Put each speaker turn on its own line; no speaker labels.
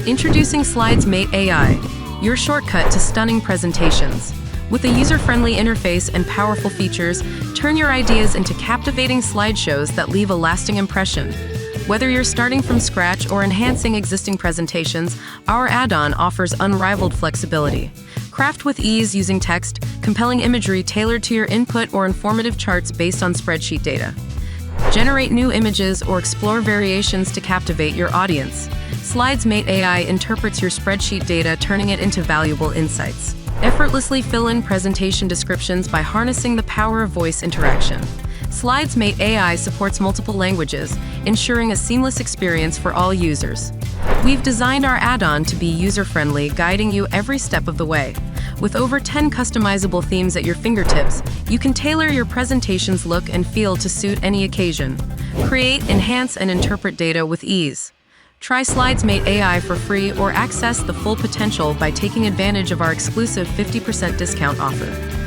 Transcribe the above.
Introducing SlidesMate AI, your shortcut to stunning presentations. With a user-friendly interface and powerful features, turn your ideas into captivating slideshows that leave a lasting impression. Whether you're starting from scratch or enhancing existing presentations, our add-on offers unrivaled flexibility. Craft with ease using text, compelling imagery tailored to your input, or informative charts based on spreadsheet data. Generate new images or explore variations to captivate your audience. SlidesMate AI interprets your spreadsheet data, turning it into valuable insights. Effortlessly fill in presentation descriptions by harnessing the power of voice interaction. SlidesMate AI supports multiple languages, ensuring a seamless experience for all users. We've designed our add-on to be user-friendly, guiding you every step of the way. With over 10 customizable themes at your fingertips, you can tailor your presentation's look and feel to suit any occasion. Create, enhance, and interpret data with ease. Try SlidesMate AI for free or access the full potential by taking advantage of our exclusive 50% discount offer.